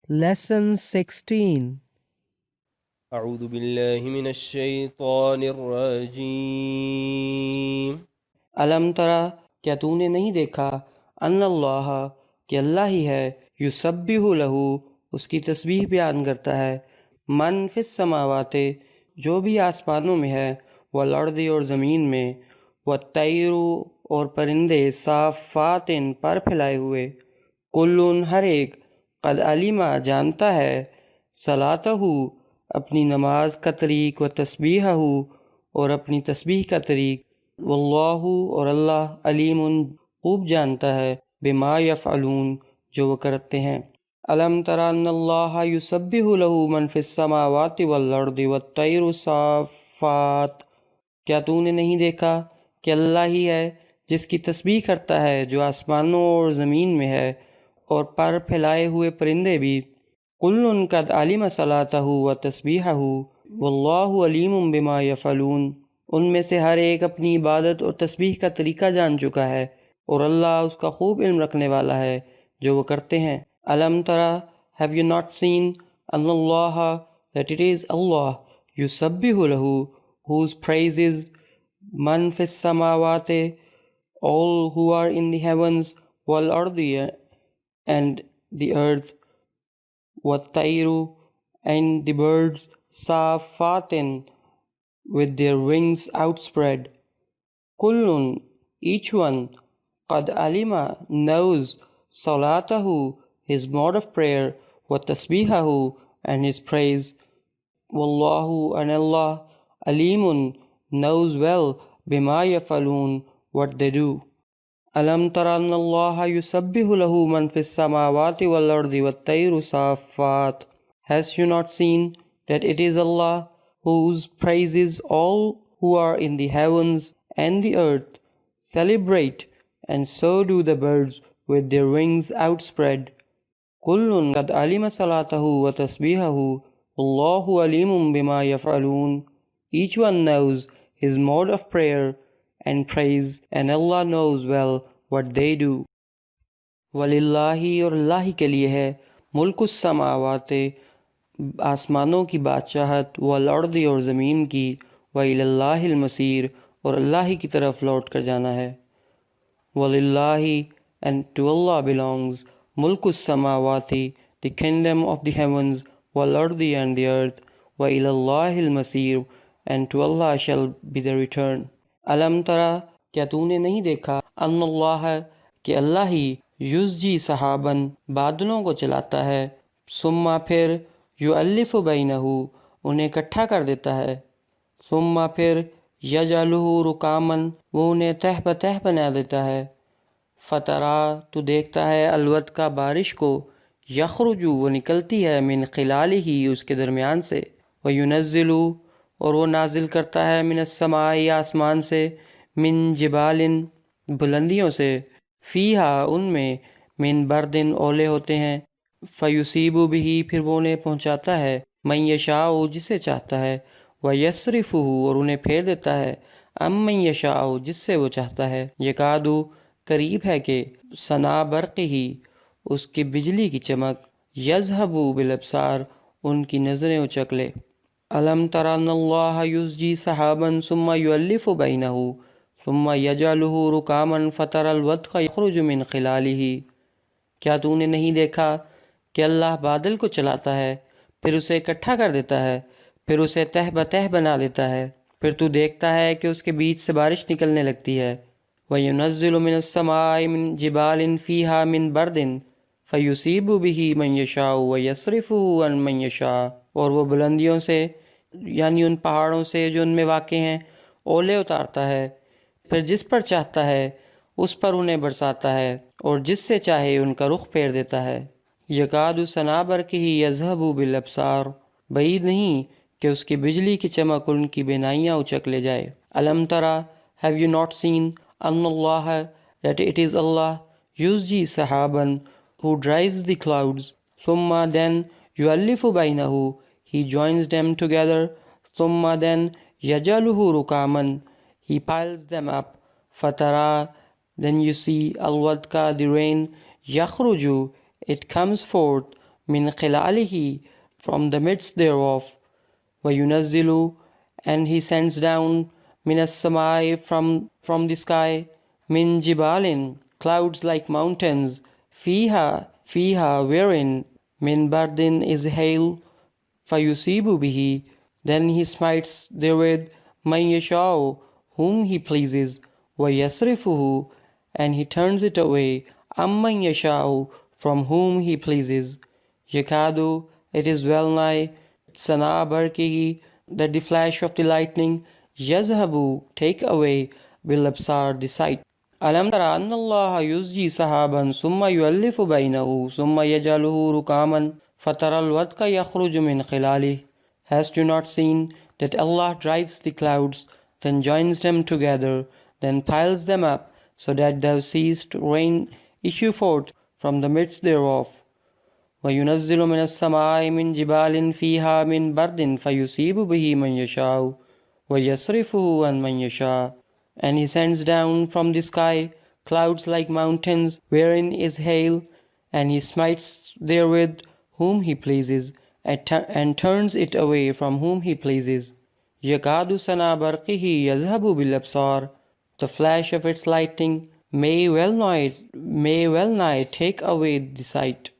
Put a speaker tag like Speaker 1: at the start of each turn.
Speaker 1: Lesson 16.
Speaker 2: اعوذ باللہ من الشیطان الرجیم۔
Speaker 3: علم ترا، کیا تو نے نہیں دیکھا، ان اللہ، کہ اللہ ہی ہے، یسبح لہ، اس کی تسبیح بیان کرتا ہے، من فی السماوات، جو بھی آسمانوں میں ہے، والارض، اور زمین میں، والطیر، اور پرندے، صافات، پر پھیلائے ہوئے، کلن، ہر ایک، قد علما، جانتا ہے، صلاتہ، اپنی نماز کا طریق، و تسبیحہ، اور اپنی تسبیح کا طریق، واللہ، اور اللہ، علیم، خوب جانتا ہے، بما یفعلون، جو وہ کرتے ہیں۔ الم تر ان اللہ یسبح لہ من فی السماوات والارض والطیر صافات، کیا تو نے نہیں دیکھا کہ اللہ ہی ہے جس کی تسبیح کرتا ہے جو آسمانوں اور زمین میں ہے، اور پر پھیلائے ہوئے پرندے بھی، کل قد علم صلاتہ و تسبیحہ واللہ علیم بما یفعلون، ان میں سے ہر ایک اپنی عبادت اور تسبیح کا طریقہ جان چکا ہے، اور اللہ اس کا خوب علم رکھنے والا ہے جو وہ کرتے ہیں۔ علم ترا، have you not seen، in Allah, that it is Allah، یسبح لہ، whose praises، من فی السماوات، all who are in the heavens، والارض، and the earth، والطیر، and the birds، Saffat, with their wings outspread، kullun، each one، قد علما، knows، صلاتہ، his mode of prayer، وتسبیحہ، and his praise، واللہ، and Allah، Aleem, knows well، بما یفعلون، what they do۔ الم تر ان اللہ یسبح لہ من فی السماوات والارض والطیر Saffat, has you not seen that it is Allah whose praises all who are in the heavens and the earth celebrate, and so do the birds with their wings outspread، کل قد علم صلاتہ و تسبیحہ واللہ علیم بما یفعلون، each one knows his mode of prayer and praise, and Allah knows well what they do۔ وَلِلَّهِ، اور اللہ ہی کے لیے ہے، ملک السماوات، آسمانوں کی بادشاہت، والارض، اور زمین کی، وَإِلَى اللَّهِ الْمَصِيرُ، اور اللہ ہی کی طرف لوٹ کر جانا ہے۔ وَلِلَّهِ، and to Allah belongs، ملک السماوات، the kingdom of the heavens، والارض، and the earth، وَإِلَى اللَّهِ الْمَصِيرُ، and to Allah shall be the return۔ علم ترا، کیا تو نے نہیں دیکھا، ان اللہ، کہ اللہ ہی، یزجی سحاباً، بادلوں کو چلاتا ہے، ثم، پھر، یؤلف بینہ، انہیں اکٹھا کر دیتا ہے، ثم، پھر، یجعلہ رکاماً، وہ انہیں تہہ بتہہ بنا دیتا ہے، فترا، تو دیکھتا ہے، الودقہ، بارش کو، یخرج، وہ نکلتی ہے، من خلالہ، اس کے درمیان سے، وینزل، اور وہ نازل کرتا ہے، من السماء، آسمان سے، من جبال، بلندیوں سے، فیہا، ان میں، من بردن، اولے ہوتے ہیں، فیصیب بہ، پھر وہ انہیں پہنچاتا ہے، من یشاء، جسے چاہتا ہے، ویصرفہ، اور انہیں پھیر دیتا ہے، ام من یشاء، جس سے وہ چاہتا ہے، یکاد، قریب ہے کہ، ثنا برقہ، اس کی بجلی کی چمک، یذہب بالابصار، ان کی نظریں اچک لے۔ الم تر ان اللہ یزجی سحابا ثم یؤلف بینہ ثم یجعلہ رکاما فتری الودق یخرج من خلالہ، کیا تو نے نہیں دیکھا کہ اللہ بادل کو چلاتا ہے، پھر اسے اکٹھا کر دیتا ہے، پھر اسے تہہ بتہہ بنا دیتا ہے، پھر تو دیکھتا ہے کہ اس کے بیچ سے بارش نکلنے لگتی ہے، وَيُنَزِّلُ مِنَ السَّمَاءِ مِن جِبَالٍ فِيهَا مِن بَرْدٍ فَيُصِيبُ بِهِ مَن يَشَاءُ وَيَصْرِفُهُ عَن مَن يَشَاءُ، اور وہ بلندیوں سے، یعنی ان پہاڑوں سے جو ان میں واقع ہیں، اولے اتارتا ہے، پھر جس پر چاہتا ہے اس پر انہیں برساتا ہے، اور جس سے چاہے ان کا رخ پھیر دیتا ہے۔ یکاد ثنا برقہ یذہب بالابصار، بعید نہیں کہ اس کی بجلی کی چمک ان کی بینائیاں اچک لے جائے۔ الم ترا، have you not seen، in Allah, that it is Allah، یزجی سحاباً، who drives the clouds، ثم، then، یؤلف بینہ، he joins them together، ثم، then، یجعلہ رکاماً، he piles them up، فترا، then you see، الودقہ، the rain، یخرج، it comes forth، min khilalihi, from the midst thereof. وَيُنَزِّلُ, and he sends down, min as-samai, from the sky, min jibalin, clouds like mountains, fiha, wherein, min bardin is hail, fayusibu bihi, then he smites therewith, man yasha'u, whom he pleases, وَيَصْرِفُهُ, and he turns it away, amman yasha'u, from whom he pleases. Yakadu, it is well nigh, sana barkihi, that the flash of the lightning, yazhabu, take away, bil absar, the sight. Alam tara anna Allah yuzji sahaban summa yuallifu baynahu summa yajaluhu rukaman fataral wadka yakhruju min khilali. Hast you not seen that Allah drives the clouds, then joins them together, then piles them up, so that thou seest rain issue forth from the midst thereof. وَيُنَزِّلُ مِنَ السَّمَاءِ مِن جِبَالٍ فِيهَا مِن بَرْدٍ فَيُصِيبُ بِهِ مَن يَشَاءُ وَيَصْرِفُهُ عَن مَن يَشَاءُ, and he sends down from the sky clouds like mountains, wherein is hail, and he smites therewith whom he pleases, and turns it away from whom he pleases. يَكَادُ سَنَا بَرْقِهِ يَذْهَبُ بِالْأَبْصَارِ, the flash of its lightning may well nigh take away the sight.